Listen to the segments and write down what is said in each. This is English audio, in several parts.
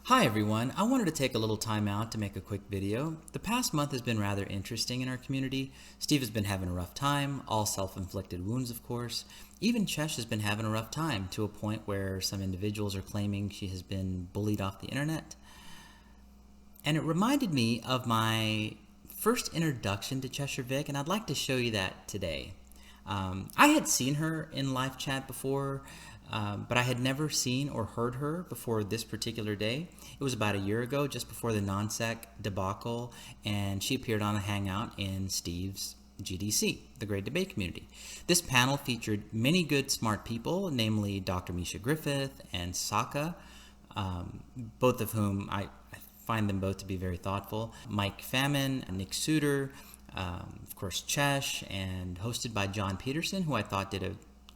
Hi everyone, I wanted to take a little time out to make a quick video. The past month has been rather interesting in our community. Steve has been having a rough time, all self-inflicted wounds of course. Even Chesh has been having a rough time to a point where some individuals are claiming she has been bullied off the internet. And it reminded me of my first introduction to Cheshire Vic, and I'd like to show you that today. I had seen her in live chat before, but I had never seen or heard her before this particular day. It was about a year ago, just before the non-sec debacle, and she appeared on a hangout in Steve's GDC, the Great Debate Community. This panel featured many good, smart people, namely Dr. Misha Griffith and Saka, both of whom I find them both to be very thoughtful. Mike Famine, Nick Suter, of course Chesh, and hosted by John Peterson, who I thought did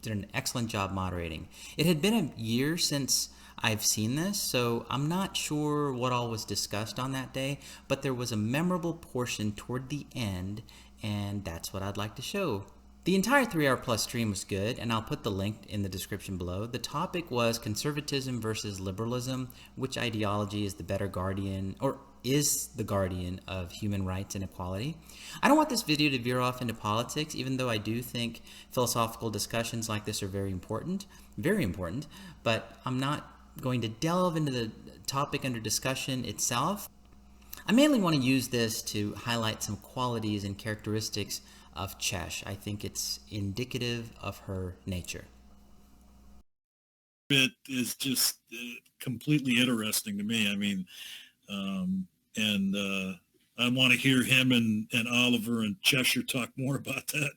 an excellent job moderating. It had been a year since I've seen this, so I'm not sure what all was discussed on that day, but there was a memorable portion toward the end, and that's what I'd like to show. The entire 3-hour plus stream was good, and I'll put the link in the description below. The topic was conservatism versus liberalism, which ideology is the better guardian, or is the guardian of human rights and equality. I don't want this video to veer off into politics, even though I do think philosophical discussions like this are very important, but I'm not going to delve into the topic under discussion itself. I mainly want to use this to highlight some qualities and characteristics of Chesh. I think it's indicative of her nature. It is just completely interesting to me. I mean, I want to hear him and Oliver and Cheshire talk more about that.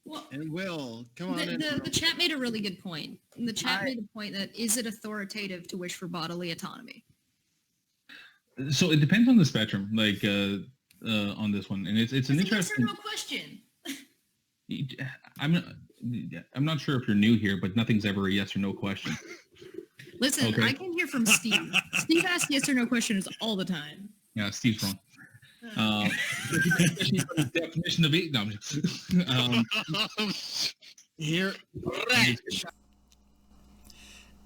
Well, And Will, come on in. the chat made a really good point. And the chat made the point that is it authoritative to wish for bodily autonomy? So it depends on the spectrum, like on this one, and it's an It's a yes or interesting. no question. I'm not sure if you're new here, but nothing's ever a yes or no question. Listen, Okay. I can hear from Steve. Steve asks yes or no questions all the time. Yeah, Steve's wrong. Especially from the definition of it. No, I'm just, Here,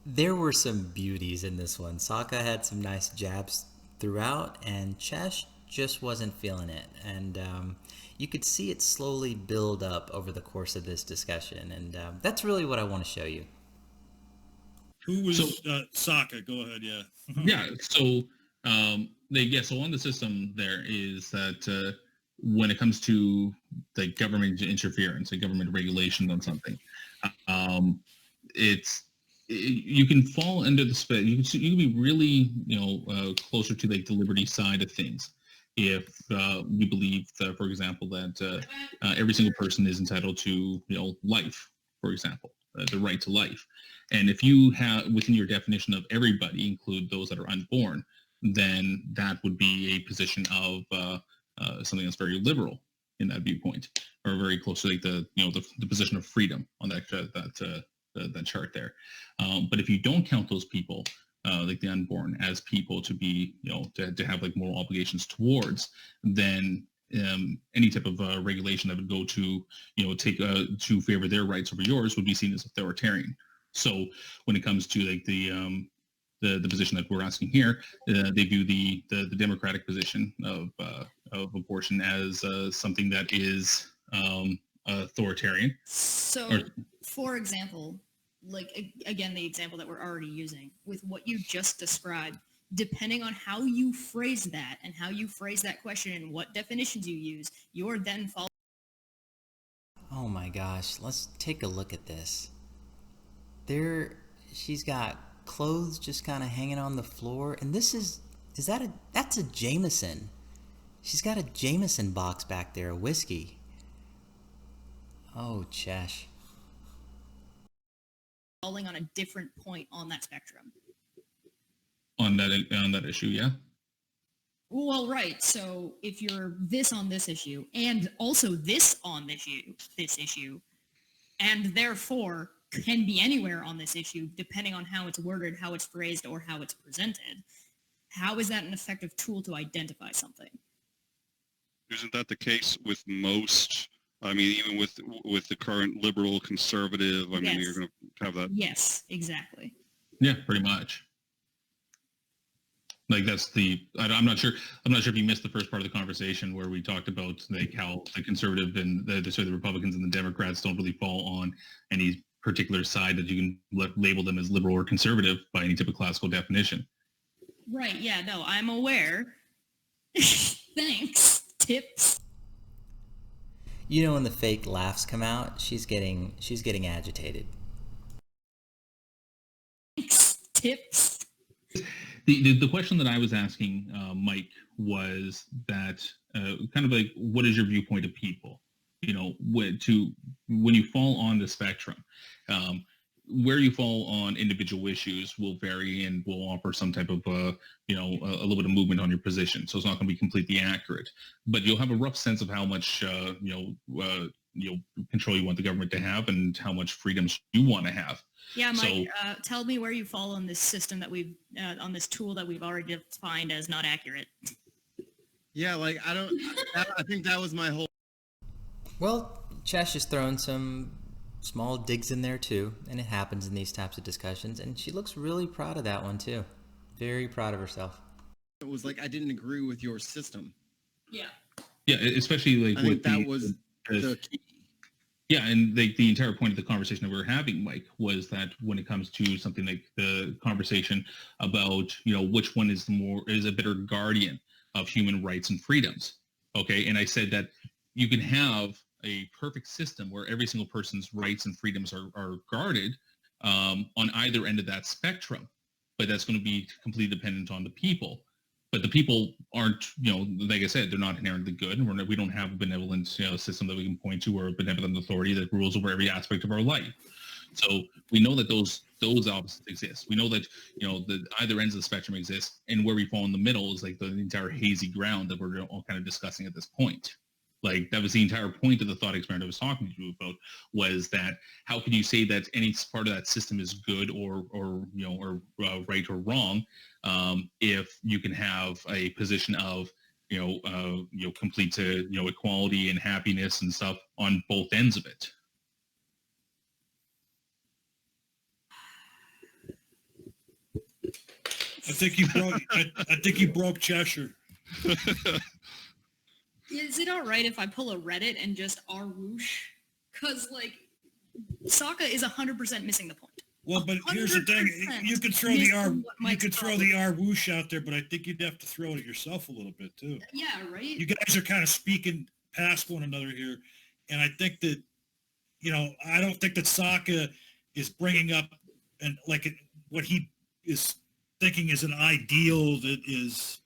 There were some beauties in this one. Saka had some nice jabs throughout, and Chesh just wasn't feeling it. And you could see it slowly build up over the course of this discussion, and that's really what I want to show you. Who was Saka? Go ahead, yeah. yeah. So so on the system there is that when it comes to the government interference and government regulation on something, you can fall under the you can be really closer to like the liberty side of things if we believe for example that every single person is entitled to life, for example, the right to life. And if you have within your definition of everybody include those that are unborn, then that would be a position of something that's very liberal in that viewpoint, or very close to like the position of freedom on that chart there. But if you don't count those people, like the unborn, as people to be to have like moral obligations towards, then any type of regulation that would go to take to favor their rights over yours would be seen as authoritarian. So when it comes to like the position that we're asking here, they view the democratic position of abortion as something that is authoritarian. So, for example, like again, the example that we're already using with what you just described, depending on how you phrase that and how you phrase that question and what definitions you use, you're then following. Oh my gosh, let's take a look at this. She's got clothes just kind of hanging on the floor, and that's a Jameson. She's got a Jameson box back there, a whiskey. Oh, Chesh. Falling on a different point on that spectrum. On that issue, yeah. Well, right. So if you're this on this issue, and also this on this issue, and therefore can be anywhere on this issue, depending on how it's worded, how it's phrased, or how it's presented, how is that an effective tool to identify something? Isn't that the case with most? I mean, even with the current liberal conservative, I mean, you're going to have that. Yes, exactly. Yeah, pretty much. Like that's I'm not sure if you missed the first part of the conversation where we talked about like how the conservative and the Republicans and the Democrats don't really fall on any particular side that you can label them as liberal or conservative by any type of classical definition. Right. Yeah. No, I'm aware. Thanks. Tips. You know, when the fake laughs come out, she's getting agitated. Thanks. Tips. The question that I was asking Mike was that kind of like, what is your viewpoint of people? You know, when you fall on the spectrum, where you fall on individual issues will vary and will offer some type of a little bit of movement on your position. So it's not going to be completely accurate, but you'll have a rough sense of how much control you want the government to have and how much freedoms you want to have. Yeah, Mike, tell me where you fall on this system that we've, on this tool that we've already defined as not accurate. Yeah, like I think that was my whole. Well, Chesh is throwing some small digs in there too, and it happens in these types of discussions, and she looks really proud of that one too. Very proud of herself. It was like, I didn't agree with your system. Yeah. Yeah, especially like I think that was the key. Yeah, and the entire point of the conversation that we were having, Mike, was that when it comes to something like the conversation about, which one is a better guardian of human rights and freedoms, okay? And I said that you can have a perfect system where every single person's rights and freedoms are guarded on either end of that spectrum, but that's going to be completely dependent on the people. But the people aren't, like I said, they're not inherently good, and we don't have a benevolent system that we can point to, or a benevolent authority that rules over every aspect of our life. So we know that those opposites exist. We know that the either ends of the spectrum exist, and where we fall in the middle is like the entire hazy ground that we're all kind of discussing at this point. Like that was the entire point of the thought experiment I was talking to you about, was that how can you say that any part of that system is good or right or wrong if you can have a position of complete equality and happiness and stuff on both ends of it. I think you broke Cheshire. Is it all right if I pull a Reddit and just R whoosh? Because, Sokka is 100% missing the point. Well, but here's the thing. You could throw the R whoosh out there, but I think you'd have to throw it at yourself a little bit, too. Yeah, right? You guys are kind of speaking past one another here. And I think that, I don't think that Sokka is bringing up what he is thinking is an ideal that is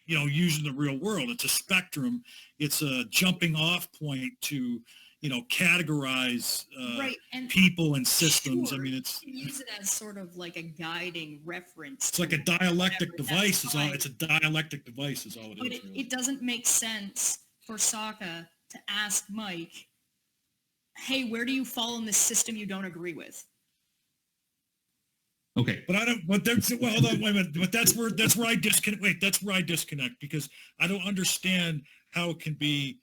using the real world. It's a spectrum. It's a jumping off point to, categorize right. And people and systems. sure, I mean, it's use it as sort of like a guiding reference. It's like a dialectic device. It's a dialectic device is all it but is. It doesn't make sense for Sokka to ask Mike, hey, where do you fall in this system you don't agree with? Okay, but I don't. But hold on, wait a minute. But that's where I disconnect. Wait, that's where I disconnect, because I don't understand how it can be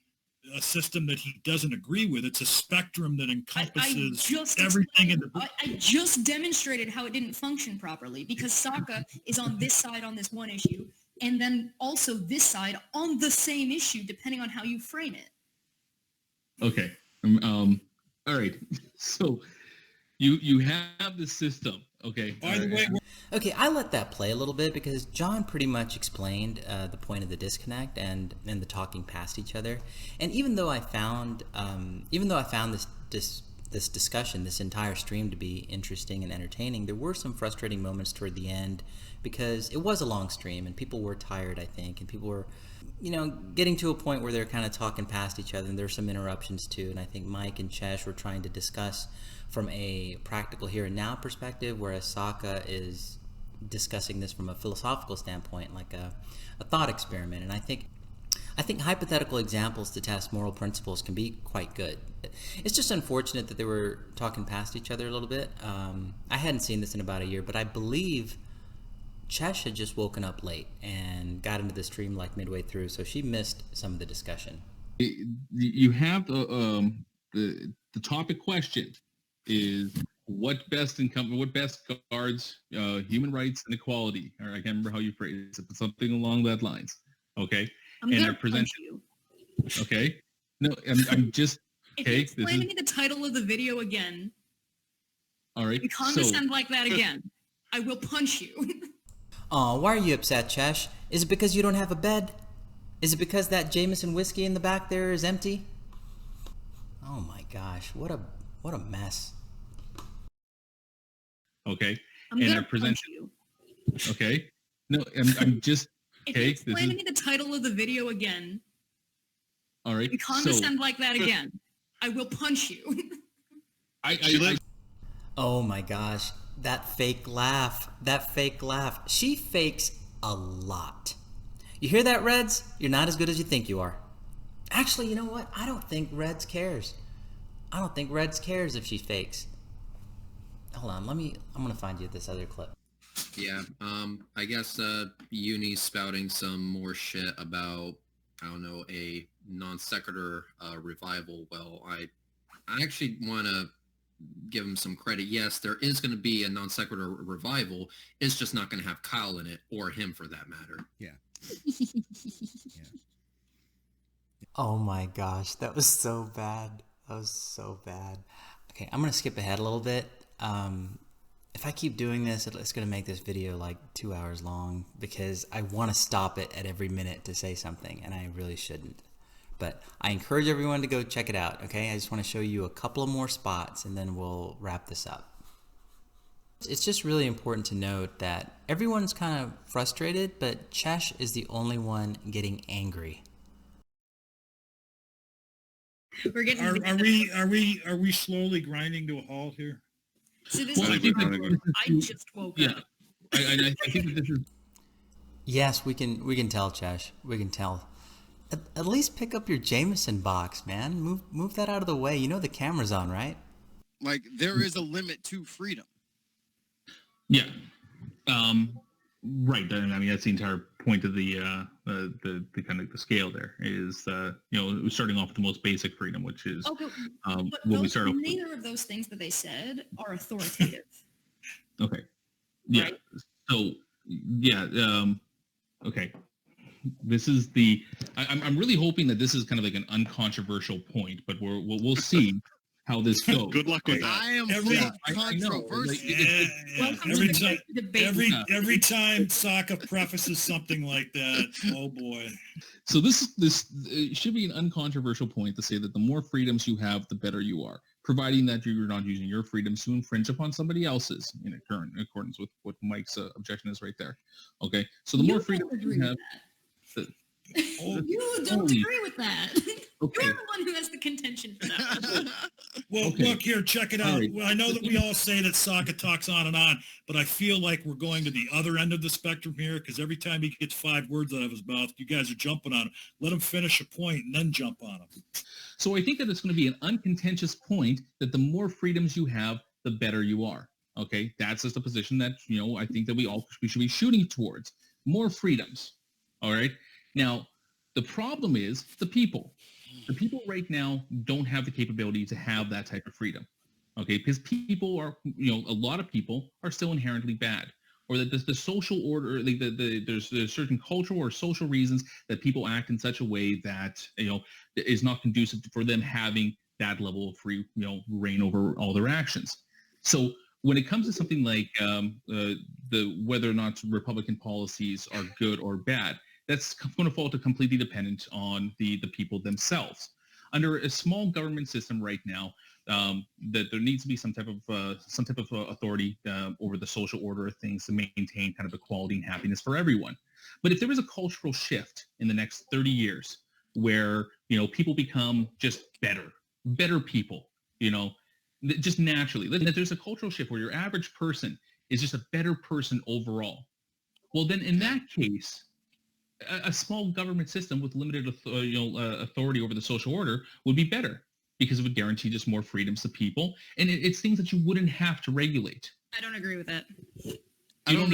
a system that he doesn't agree with. It's a spectrum that encompasses everything in the. I just demonstrated how it didn't function properly, because Sokka is on this side on this one issue, and then also this side on the same issue, depending on how you frame it. Okay. All right. So you have the system. Okay. By the way, Okay, I let that play a little bit because John pretty much explained the point of the disconnect and the talking past each other. And even though I found this discussion, this entire stream, to be interesting and entertaining, there were some frustrating moments toward the end because it was a long stream and people were tired, I think, and people were, getting to a point where they're kind of talking past each other, and there's some interruptions too. And I think Mike and Chesh were trying to discuss from a practical here and now perspective, whereas Sokka is discussing this from a philosophical standpoint, like a thought experiment. And I think hypothetical examples to test moral principles can be quite good. It's just unfortunate that they were talking past each other a little bit. I hadn't seen this in about a year, but I believe Chesh had just woken up late and got into the stream midway through, so she missed some of the discussion. You have the topic question is, what best guards human rights and equality? Or I can't remember how you phrase it, but something along that lines. Okay. I'm And gonna I present. punch you. Okay. No, I'm just. If Okay. you explain to me the title of the video again, All right. you condescend like that again, I will punch you. Aw, why are you upset, Chesh? Is it because you don't have a bed? Is it because that Jameson whiskey in the back there is empty? Oh my gosh, what a mess. Okay. I'm And I gonna present. punch you. Okay. No, I'm just. If you Okay. explain to me the title of the video again, All right. you So condescend like that again, I will punch you. I Oh my gosh, that fake laugh. She fakes a lot. You hear that, Reds? You're not as good as you think you are. Actually, you know what? I don't think Reds cares. I don't think Reds cares if she fakes. Hold on, I'm gonna find you this other clip. Yeah, I guess Uni's spouting some more shit about, I don't know, a non sequitur revival. Well, I actually want to give him some credit. Yes, there is going to be a non sequitur revival. It's just not going to have Kyle in it, or him for that matter. Yeah. Oh my gosh, that was so bad. Okay, I'm gonna skip ahead a little bit. If I keep doing this, it's gonna make this video like 2 hours long because I want to stop it at every minute to say something, and I really shouldn't. But I encourage everyone to go check it out, okay? I just want to show you a couple of more spots, and then we'll wrap this up. It's just really important to note that everyone's kind of frustrated, but Chesh is the only one getting angry. We're getting. Are we slowly grinding to a halt here? So this Well, is I think that I just woke yeah. up. I think that this is. Yes, we can tell, Chesh. We can tell. At least pick up your Jameson box, man. Move that out of the way. You know the camera's on, right? Like there is a limit to freedom. Yeah. Right. I mean, that's the entire point of the kind of the scale there is, starting off with the most basic freedom, which is Okay, but what we start off with. neither of those things that they said are authoritative. Okay. Yeah. Right. So, yeah. Okay. This is I'm really hoping that this is kind of like an uncontroversial point, but we'll see how this goes. Good luck with that. I am I know. controversial. Welcome Every to the time, debate. every time Sokka prefaces something like that, oh boy. So this it should be an uncontroversial point to say that the more freedoms you have, the better you are, providing that you're not using your freedoms to infringe upon somebody else's in accordance with what Mike's objection is right there. Okay, so the more freedom you have. You don't agree with that. Okay. You're the one who has the contention for that. Well, Okay. look here, check it out. Right. Well, I know that we all say that Sokka talks on and on, but I feel like we're going to the other end of the spectrum here because every time he gets 5 words out of his mouth, you guys are jumping on him. Let him finish a point and then jump on him. So I think that it's going to be an uncontentious point that the more freedoms you have, the better you are. Okay, that's just a position that I think that we should be shooting towards more freedoms. All right. Now, the problem is the people. The people right now don't have the capability to have that type of freedom. Okay, because people are, a lot of people are still inherently bad, or that the social order, like there's certain cultural or social reasons that people act in such a way that is not conducive for them having that level of free, reign over all their actions. So when it comes to something like whether or not Republican policies are good or bad, that's going to fall to completely dependent on the people themselves. Under a small government system right now, that there needs to be some type of authority over the social order of things to maintain kind of equality and happiness for everyone. But if there is a cultural shift in the next 30 years where people become just better people, just naturally, that there's a cultural shift where your average person is just a better person overall. Well, then in that case, a small government system with limited authority over the social order would be better because it would guarantee just more freedoms to people, and it's things that you wouldn't have to regulate. I don't agree with that. You don't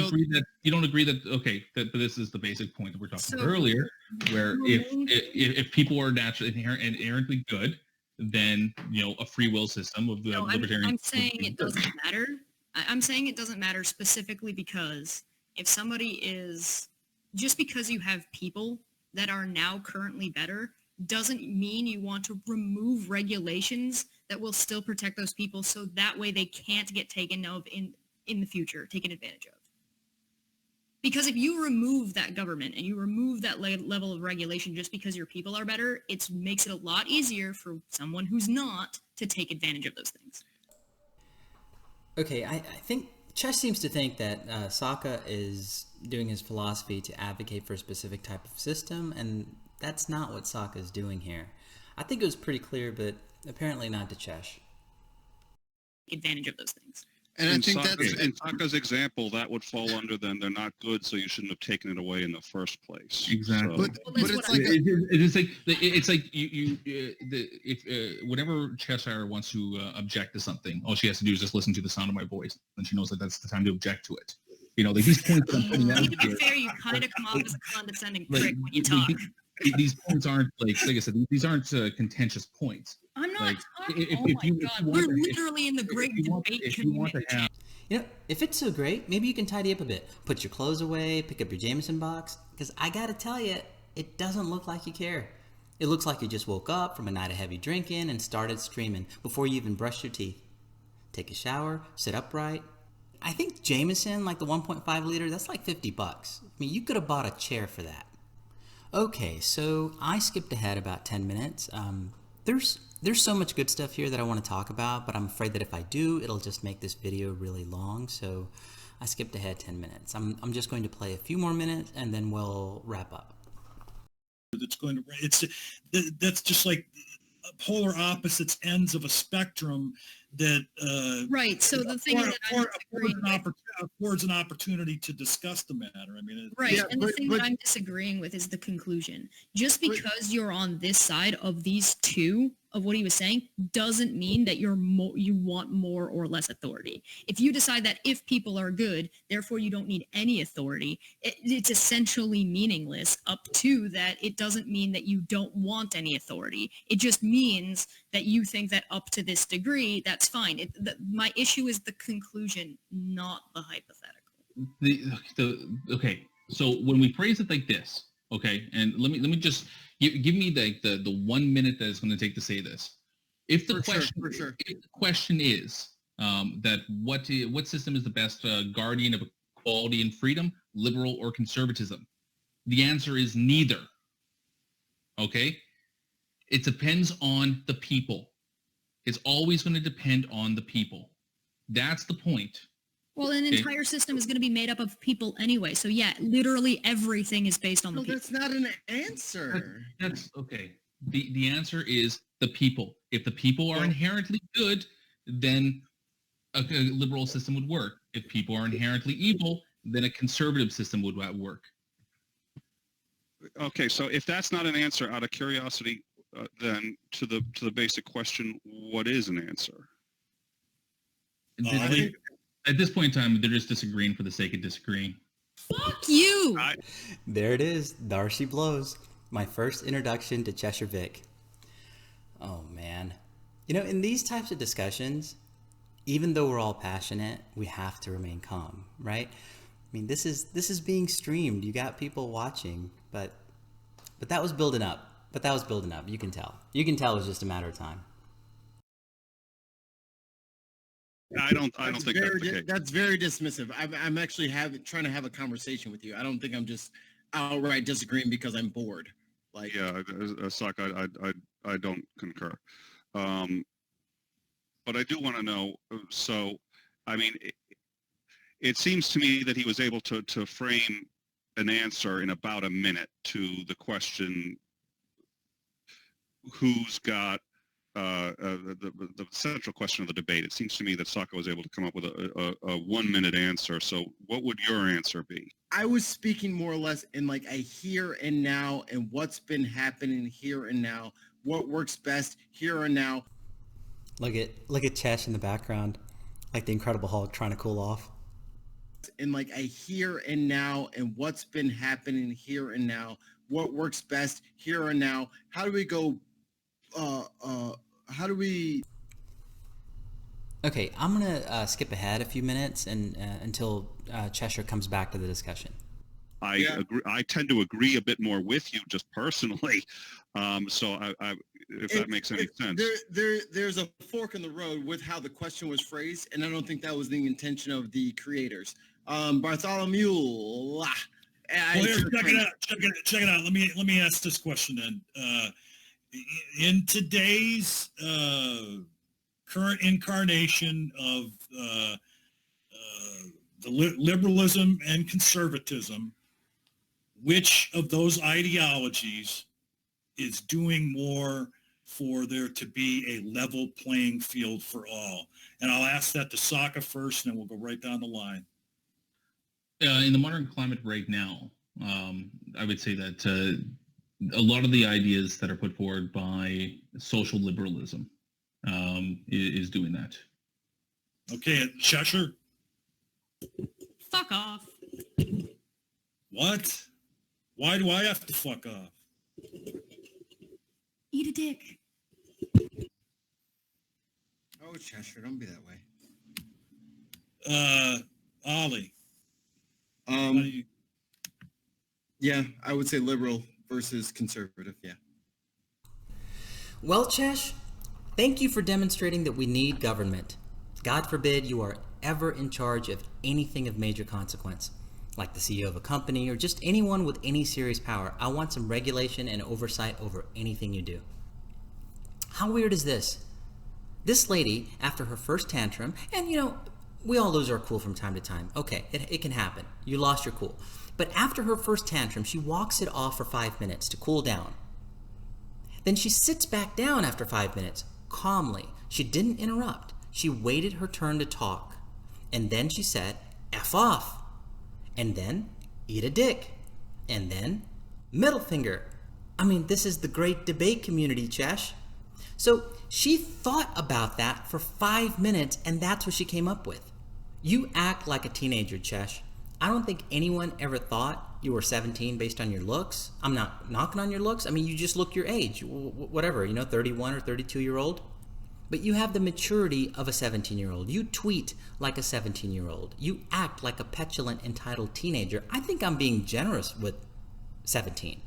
agree that okay, that this is the basic point that we're talking about earlier, where if people are naturally inherently good, than a free will system of the No, libertarian. I'm saying it doesn't matter. I'm saying it doesn't matter specifically because if somebody is, just because you have people that are now currently better doesn't mean you want to remove regulations that will still protect those people so that way they can't get taken of in the future, taken advantage of. Because if you remove that government and you remove that level of regulation just because your people are better, it makes it a lot easier for someone who's not to take advantage of those things. Okay, I think Chesh seems to think that Sokka is doing his philosophy to advocate for a specific type of system, and that's not what Sokka is doing here. I think it was pretty clear, but apparently not to Chesh. Advantage of those things. And I think that's in Sokka's example, that would fall under then they're not good, so you shouldn't have taken it away in the first place. Exactly. So, but it's like it's like if whenever Cheshire wants to object to something, all she has to do is just listen to the sound of my voice, and she knows that that's the time to object to it. Like these points that I'm putting out To be here, fair, you kind of come off as a condescending like, prick when you talk. these points aren't like I said, these aren't contentious points. I'm not Like, talking. if Oh my you god, want we're to- literally in the great debate if you want to community. have If it's so great, maybe you can tidy up a bit. Put your clothes away, pick up your Jameson box, because I gotta tell you, it doesn't look like you care. It looks like you just woke up from a night of heavy drinking and started streaming before you even brushed your teeth. Take a shower, sit upright. I think Jameson, like the 1.5 liter, that's like $50. I mean, you could have bought a chair for that. Okay, so I skipped ahead about 10 minutes. There's so much good stuff here that I want to talk about, but I'm afraid that if I do, it'll just make this video really long, so I skipped ahead 10 minutes. I'm just going to play a few more minutes, and then we'll wrap up. That's just like polar opposites ends of a spectrum that Right. So the thing that I'm disagreeing with, affords an opportunity to discuss the matter. I mean, right, Yeah, and the but- thing but- that I'm disagreeing with is the conclusion. Just because you're on this side of these two of what he was saying doesn't mean that you want more or less authority. If you decide that if people are good, therefore you don't need any authority, it's essentially meaningless. Up to that, it doesn't mean that you don't want any authority. It just means that you think that up to this degree, that's fine. My issue is the conclusion, not the hypothetical. Okay, so when we phrase it like this, okay, and let me just give me the 1 minute that it's going to take to say this. If the question is that what system is the best guardian of equality and freedom, liberal or conservatism, the answer is neither. Okay, it depends on the people. It's always going to depend on the people. That's the point. Well, an entire system is going to be made up of people anyway. So yeah, literally everything is based on the No, people. that's not an answer. That's okay. The answer is the people. If the people are inherently good, then a liberal system would work. If people are inherently evil, then a conservative system would work. okay, so if that's not an answer, out of curiosity, then to the basic question, what is an answer? I think- At this point in time, they're just disagreeing for the sake of disagreeing. Fuck you! There it is, Darcy blows. My first introduction to Cheshire Vic. Oh man. In these types of discussions, even though we're all passionate, we have to remain calm, right? I mean, this is being streamed. You got people watching, but that was building up. You can tell. You can tell it was just a matter of time. I don't think that's the case. That's very dismissive. I'm actually trying to have a conversation with you. I don't think I'm just outright disagreeing because I'm bored. Like, Yeah, Sokka, I don't concur. But I do want to know, so, I mean, it seems to me that he was able to frame an answer in about a minute to the question, who's got the central question of the debate. It seems to me that Sokka was able to come up with a 1 minute answer. So what would your answer be? I was speaking more or less in like a here and now and what's been happening here and now, what works best here and now. Look at Chesh in the background, like the Incredible Hulk trying to cool off. In like a here and now and what's been happening here and now, what works best here and now. How do we go how do we? Okay, I'm gonna skip ahead a few minutes and until Cheshire comes back to the discussion. I Yeah. agree. I tend to agree a bit more with you, just personally. So if that makes any sense. There's a fork in the road with how the question was phrased, and I don't think that was the intention of the creators. Bartholomew. Well, here, check it out. Let me ask this question then. In today's current incarnation of the liberalism and conservatism, which of those ideologies is doing more for there to be a level playing field for all? And I'll ask that to Sokka first, and then we'll go right down the line. In the modern climate right now, I would say that a lot of the ideas that are put forward by social liberalism is doing that. Okay, Cheshire. Fuck off. What? Why do I have to fuck off? Eat a dick. Oh, Cheshire, don't be that way. Ollie. How do you... Yeah, I would say liberal versus conservative. Yeah. Well, Chesh, thank you for demonstrating that we need government. God forbid you are ever in charge of anything of major consequence, like the CEO of a company or just anyone with any serious power. I want some regulation and oversight over anything you do. How weird is this? This lady, after her first tantrum, and we all lose our cool from time to time. Okay, it can happen. You lost your cool. But after her first tantrum, she walks it off for 5 minutes to cool down. Then she sits back down after 5 minutes, calmly. She didn't interrupt. She waited her turn to talk. And then she said, F off. And then, eat a dick. And then, middle finger. I mean, this is the great debate community, Chesh. So she thought about that for 5 minutes, and that's what she came up with. You act like a teenager, Chesh. I don't think anyone ever thought you were 17 based on your looks. I'm not knocking on your looks. I mean, you just look your age, whatever, 31 or 32-year-old. But you have the maturity of a 17-year-old. You tweet like a 17-year-old. You act like a petulant, entitled teenager. I think I'm being generous with 17.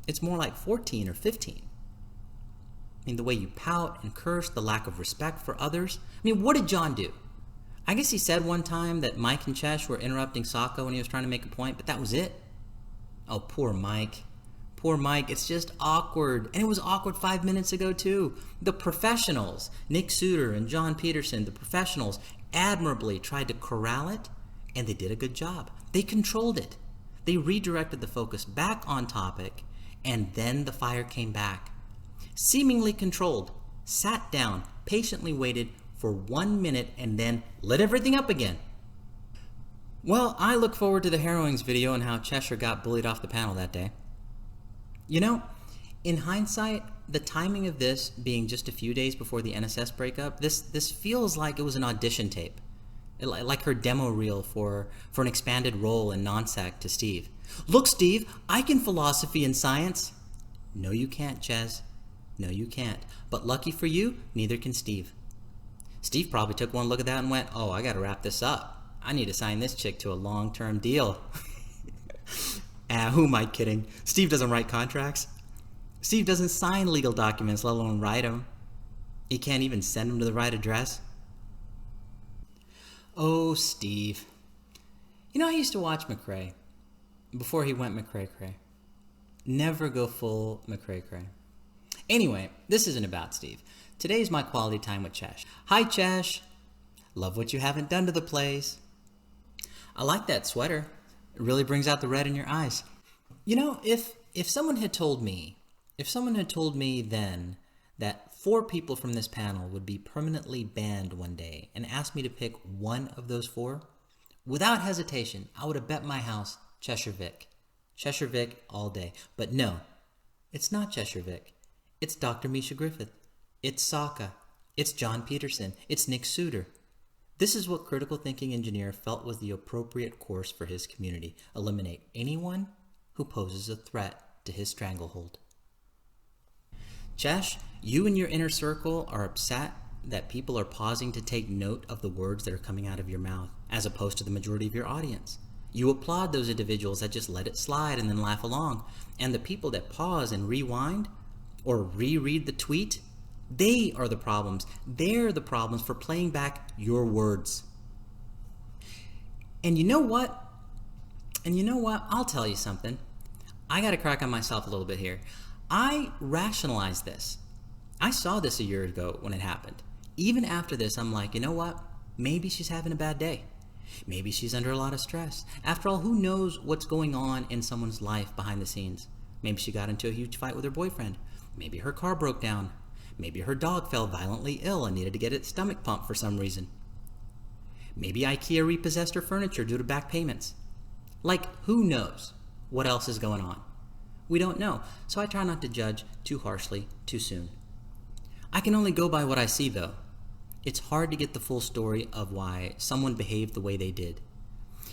It's more like 14 or 15. I mean, the way you pout and curse, the lack of respect for others. I mean, what did John do? I guess he said one time that Mike and Chesh were interrupting Sokka when he was trying to make a point, but that was it. Oh, poor Mike. Poor Mike. It's just awkward. And it was awkward 5 minutes ago, too. The professionals, Nick Suter and John Peterson, the professionals admirably tried to corral it, and they did a good job. They controlled it. They redirected the focus back on topic, and then the fire came back. Seemingly controlled, sat down, patiently waited for 1 minute, and then lit everything up again. Well, I look forward to the Harrowings video on how Cheshire got bullied off the panel that day. In hindsight, the timing of this being just a few days before the NSS breakup, this feels like it was an audition tape. Like her demo reel for an expanded role in non-sec to Steve. Look, Steve, I can philosophy and science. No, you can't, Ches. No, you can't. But lucky for you, neither can Steve. Steve probably took one look at that and went, oh, I gotta wrap this up. I need to sign this chick to a long-term deal. Who am I kidding? Steve doesn't write contracts. Steve doesn't sign legal documents, let alone write them. He can't even send them to the right address. Oh, Steve. I used to watch McRae before he went McRae-cray. Never go full McRae-cray. Anyway, this isn't about Steve. Today's my quality time with Chesh. Hi, Chesh. Love what you haven't done to the place. I like that sweater. It really brings out the red in your eyes. If someone had told me then that 4 people from this panel would be permanently banned one day and asked me to pick one of those 4, without hesitation, I would have bet my house Cheshire Vic. Cheshire Vic all day. But no, it's not Cheshire Vic. It's Dr. Misha Griffith. It's Sokka. It's John Peterson. It's Nick Suter. This is what Critical Thinking Engineer felt was the appropriate course for his community. Eliminate anyone who poses a threat to his stranglehold. Chesh, you and your inner circle are upset that people are pausing to take note of the words that are coming out of your mouth, as opposed to the majority of your audience. You applaud those individuals that just let it slide and then laugh along. And the people that pause and rewind or reread the tweet, they are the problems. They're the problems for playing back your words. And you know what? I'll tell you something. I got to crack on myself a little bit here. I rationalized this. I saw this a year ago when it happened. Even after this, I'm like, you know what? Maybe she's having a bad day. Maybe she's under a lot of stress. After all, who knows what's going on in someone's life behind the scenes? Maybe she got into a huge fight with her boyfriend. Maybe her car broke down. Maybe her dog fell violently ill and needed to get its stomach pumped for some reason. Maybe IKEA repossessed her furniture due to back payments. Like, who knows what else is going on? We don't know, so I try not to judge too harshly too soon. I can only go by what I see, though. It's hard to get the full story of why someone behaved the way they did.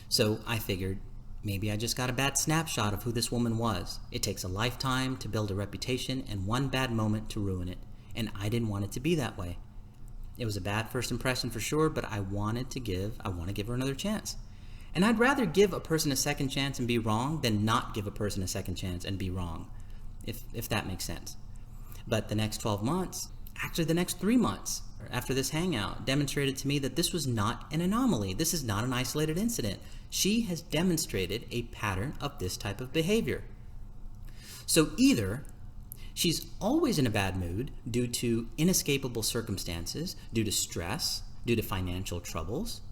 So I figured maybe I just got a bad snapshot of who this woman was. It takes a lifetime to build a reputation and one bad moment to ruin it. And I didn't want it to be that way. It was a bad first impression for sure, but I want to give her another chance. And I'd rather give a person a second chance and be wrong than not give a person a second chance and be wrong, if that makes sense. But the next 12 months, actually the next 3 months after this hangout, demonstrated to me that this was not an anomaly. This is not an isolated incident. She has demonstrated a pattern of this type of behavior. So either she's always in a bad mood due to inescapable circumstances, due to stress, due to financial troubles,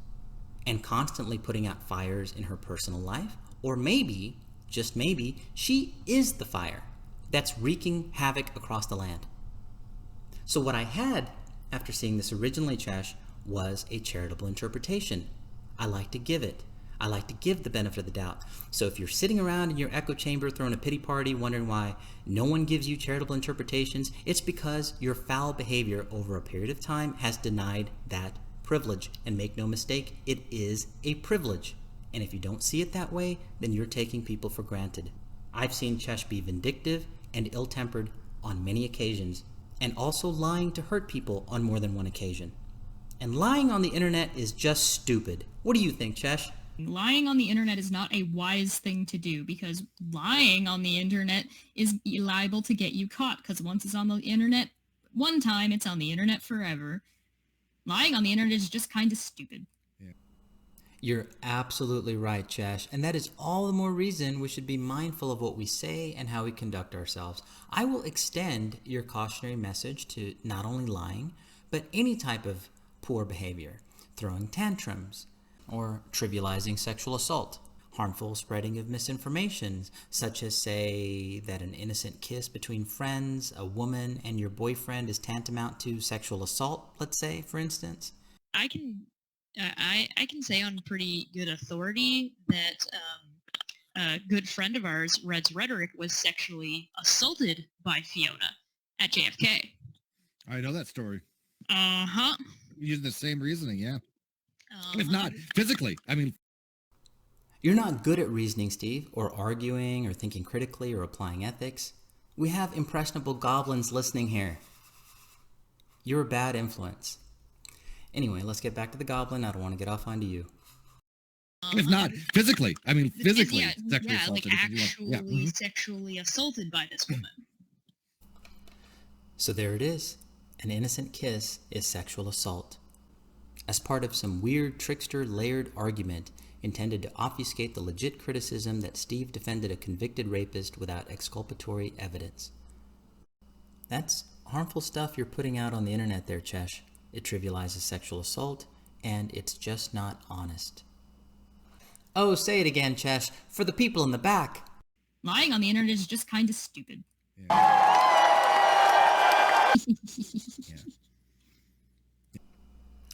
and constantly putting out fires in her personal life, or maybe, just maybe, she is the fire that's wreaking havoc across the land. So what I had after seeing this originally, Chesh, was a charitable interpretation. I like to give it. I like to give the benefit of the doubt. So if you're sitting around in your echo chamber throwing a pity party wondering why no one gives you charitable interpretations, it's because your foul behavior over a period of time has denied that privilege. And make no mistake, it is a privilege. And if you don't see it that way, then you're taking people for granted. I've seen Chesh be vindictive and ill-tempered on many occasions, and also lying to hurt people on more than one occasion. And lying on the internet is just stupid. What do you think, Chesh? Lying on the internet is not a wise thing to do, because lying on the internet is liable to get you caught, because once it's on the internet one time, it's on the internet forever. Lying on the internet is just kind of stupid. You're absolutely right, Chesh, and that is all the more reason we should be mindful of what we say and how we conduct ourselves. I will extend your cautionary message to not only lying, but any type of poor behavior, throwing tantrums, or trivializing sexual assault, harmful spreading of misinformation, such as say that an innocent kiss between friends, a woman, and your boyfriend is tantamount to sexual assault, let's say, for instance. I can say on pretty good authority that a good friend of ours, Red's Rhetoric, was sexually assaulted by Fiona at JFK. I know that story. Uh-huh. Using the same reasoning, yeah. Uh-huh. If not physically, I mean. You're not good at reasoning, Steve, or arguing, or thinking critically, or applying ethics. We have impressionable goblins listening here. You're a bad influence. Anyway, let's get back to the goblin. I don't want to get off onto you. If not physically, I mean physically sexually like assaulted. actually sexually assaulted by this woman. So there it is. An innocent kiss is sexual assault. As part of some weird trickster layered argument intended to obfuscate the legit criticism that Steve defended a convicted rapist without exculpatory evidence. That's harmful stuff you're putting out on the internet there, Chesh. It trivializes sexual assault, and it's just not honest. Oh, say it again, Chesh, for the people in the back. Lying on the internet is just kind of stupid.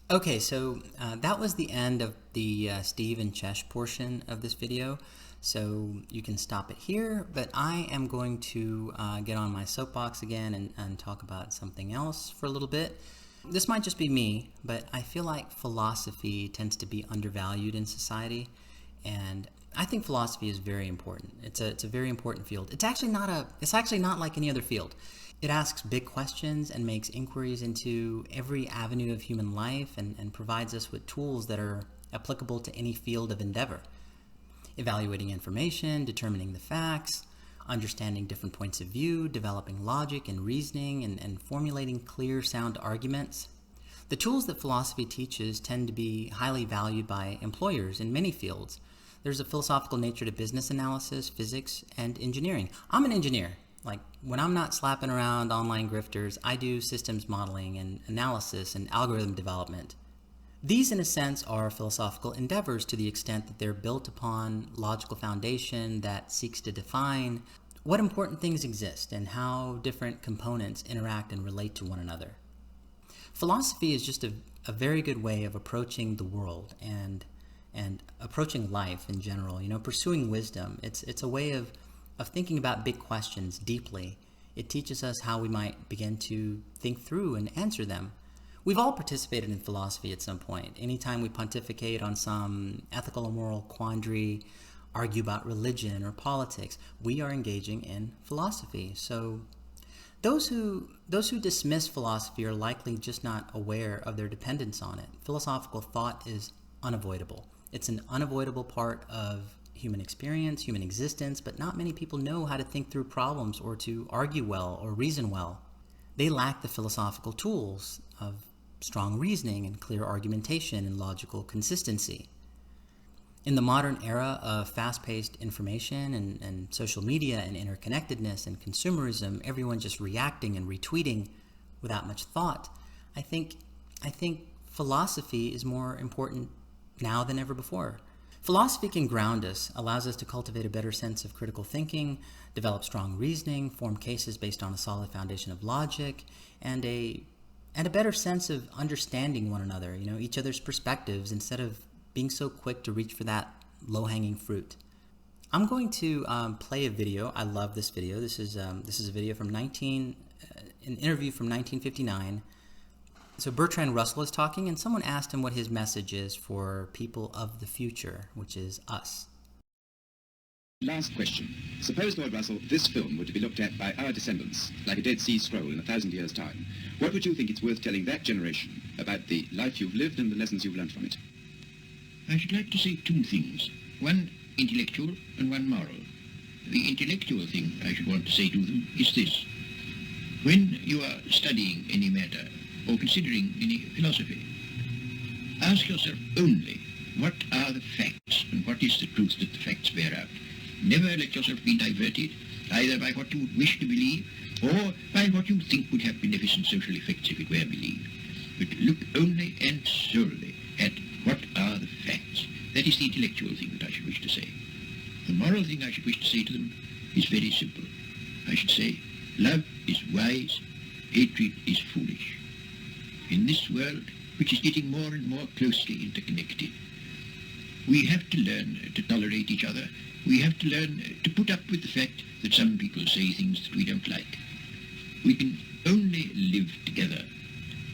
Okay, so that was the end of the Steve and Chesh portion of this video. So you can stop it here, but I am going to get on my soapbox again and talk about something else for a little bit. This might just be me, but I feel like philosophy tends to be undervalued in society, and I think philosophy is very important. It's a very important field. It's actually not like any other field. It asks big questions and makes inquiries into every avenue of human life and provides us with tools that are applicable to any field of endeavor. Evaluating information, determining the facts, understanding different points of view, developing logic and reasoning, and formulating clear, sound arguments. The tools that philosophy teaches tend to be highly valued by employers in many fields. There's a philosophical nature to business analysis, physics, and engineering. I'm an engineer. Like, when I'm not slapping around online grifters, I do systems modeling and analysis and algorithm development. These, in a sense, are philosophical endeavors to the extent that they're built upon logical foundation that seeks to define what important things exist and how different components interact and relate to one another. Philosophy is just a very good way of approaching the world and approaching life in general. Pursuing wisdom. It's a way of thinking about big questions deeply. It teaches us how we might begin to think through and answer them. We've all participated in philosophy at some point. Anytime we pontificate on some ethical or moral quandary, argue about religion or politics, we are engaging in philosophy. So those who dismiss philosophy are likely just not aware of their dependence on it. Philosophical thought is unavoidable. It's an unavoidable part of human experience, human existence, but not many people know how to think through problems or to argue well or reason well. They lack the philosophical tools of strong reasoning and clear argumentation and logical consistency. In the modern era of fast-paced information and social media and interconnectedness and consumerism, everyone just reacting and retweeting without much thought, I think philosophy is more important now than ever before. Philosophy can ground us, allows us to cultivate a better sense of critical thinking, develop strong reasoning, form cases based on a solid foundation of logic, and a better sense of understanding one another, each other's perspectives, instead of being so quick to reach for that low-hanging fruit. I'm going to play a video. I love this video. This is a video from an interview from 1959. So Bertrand Russell is talking, and someone asked him what his message is for people of the future, which is us. Last question. Suppose, Lord Russell, this film were to be looked at by our descendants, like a Dead Sea Scroll in 1,000 years' time. What would you think it's worth telling that generation about the life you've lived and the lessons you've learned from it? I should like to say two things. One intellectual and one moral. The intellectual thing I should want to say to them is this. When you are studying any matter or considering any philosophy, ask yourself only what are the facts and what is the truth that the facts bear out. Never let yourself be diverted either by what you would wish to believe or by what you think would have beneficent social effects if it were believed. But look only and solely at what are the facts. That is the intellectual thing that I should wish to say. The moral thing I should wish to say to them is very simple. I should say, love is wise, hatred is foolish. In this world, which is getting more and more closely interconnected, we have to learn to tolerate each other. We have to learn to put up with the fact that some people say things that we don't like. We can only live together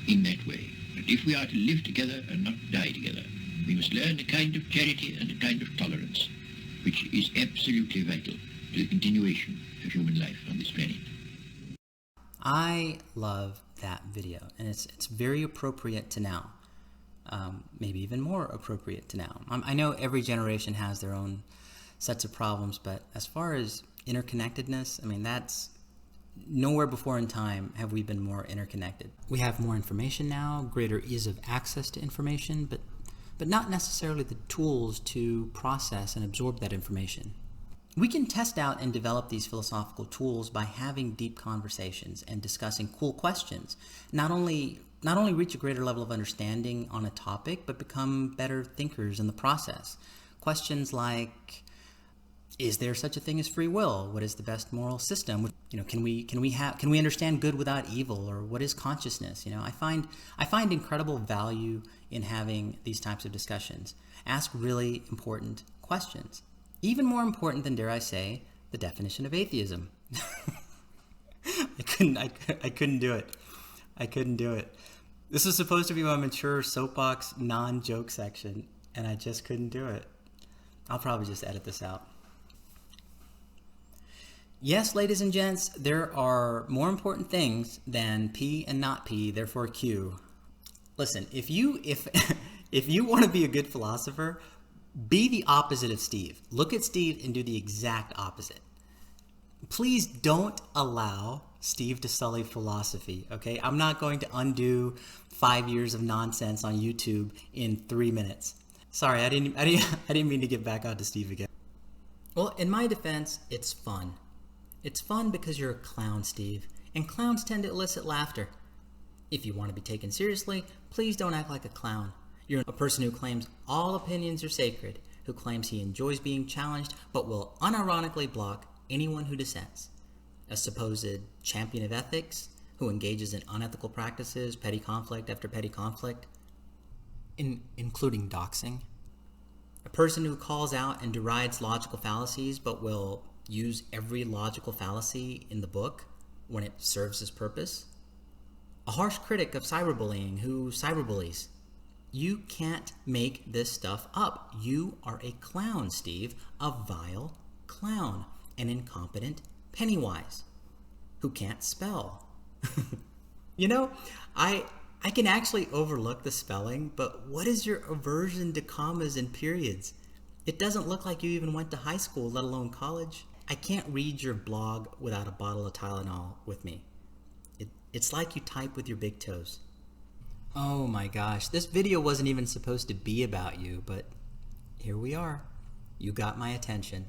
in that way. But if we are to live together and not die together, we must learn a kind of charity and a kind of tolerance, which is absolutely vital to the continuation of human life on this planet. I love that video, and it's very appropriate to now. Maybe even more appropriate to now. I know every generation has their own sets of problems, but as far as interconnectedness, I mean, that's nowhere before in time have we been more interconnected. We have more information now, greater ease of access to information, but not necessarily the tools to process and absorb that information. We can test out and develop these philosophical tools by having deep conversations and discussing cool questions. Not only reach a greater level of understanding on a topic, but become better thinkers in the process. Questions like, is there such a thing as free will? What is the best moral system? Can we understand good without evil? Or what is consciousness? I find incredible value in having these types of discussions. Ask really important questions. Even more important than, dare I say, the definition of atheism. I couldn't do it. I couldn't do it. This was supposed to be my mature soapbox non-joke section, and I just couldn't do it. I'll probably just edit this out. Yes, ladies and gents, there are more important things than P and not P, therefore Q. Listen, if you want to be a good philosopher, be the opposite of Steve. Look at Steve and do the exact opposite. Please don't allow Steve to sully philosophy, okay? I'm not going to undo 5 years of nonsense on YouTube in 3 minutes. Sorry, I didn't mean to get back onto Steve again. Well, in my defense, it's fun. It's fun because you're a clown, Steve, and clowns tend to elicit laughter. If you want to be taken seriously, please don't act like a clown. You're a person who claims all opinions are sacred, who claims he enjoys being challenged, but will unironically block anyone who dissents. A supposed champion of ethics, who engages in unethical practices, petty conflict after petty conflict, including doxing. A person who calls out and derides logical fallacies, but will use every logical fallacy in the book when it serves his purpose. A harsh critic of cyberbullying who cyberbullies. You can't make this stuff up. You are a clown, Steve, a vile clown, an incompetent Pennywise who can't spell. You know, I can actually overlook the spelling, but what is your aversion to commas and periods? It doesn't look like you even went to high school, let alone college. I can't read your blog without a bottle of Tylenol with me. It's like you type with your big toes. Oh my gosh, this video wasn't even supposed to be about you, but here we are. You got my attention.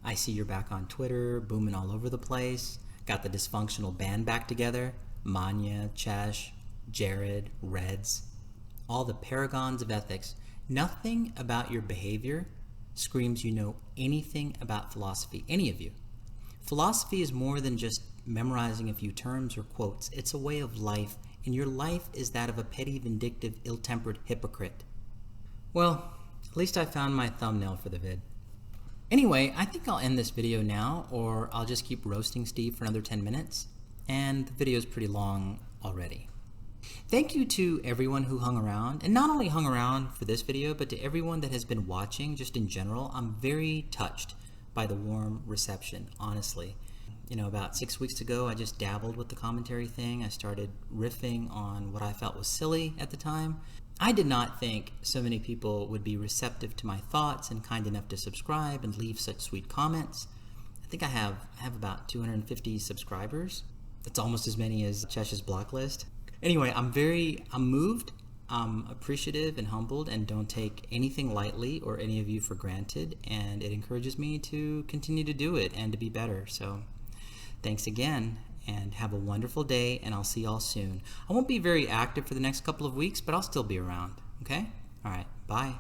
I see you're back on Twitter, booming all over the place. Got the dysfunctional band back together. Manya, Chesh, Jared, Reds. All the paragons of ethics. Nothing about your behavior screams you know anything about philosophy, any of you. Philosophy is more than just memorizing a few terms or quotes. It's a way of life, and your life is that of a petty, vindictive, ill-tempered hypocrite. Well, at least I found my thumbnail for the vid. Anyway, I think I'll end this video now, or I'll just keep roasting Steve for another 10 minutes, and the video's pretty long already. Thank you to everyone who hung around, and not only hung around for this video, but to everyone that has been watching just in general. I'm very touched by the warm reception, honestly. You know, about 6 weeks ago, I just dabbled with the commentary thing. I started riffing on what I felt was silly at the time. I did not think so many people would be receptive to my thoughts and kind enough to subscribe and leave such sweet comments. I think I have about 250 subscribers. That's almost as many as Chesh's block list. Anyway, I'm moved, I'm appreciative and humbled, and don't take anything lightly or any of you for granted, and it encourages me to continue to do it and to be better. So thanks again, and have a wonderful day, and I'll see y'all soon. I won't be very active for the next couple of weeks, but I'll still be around, okay? All right, bye.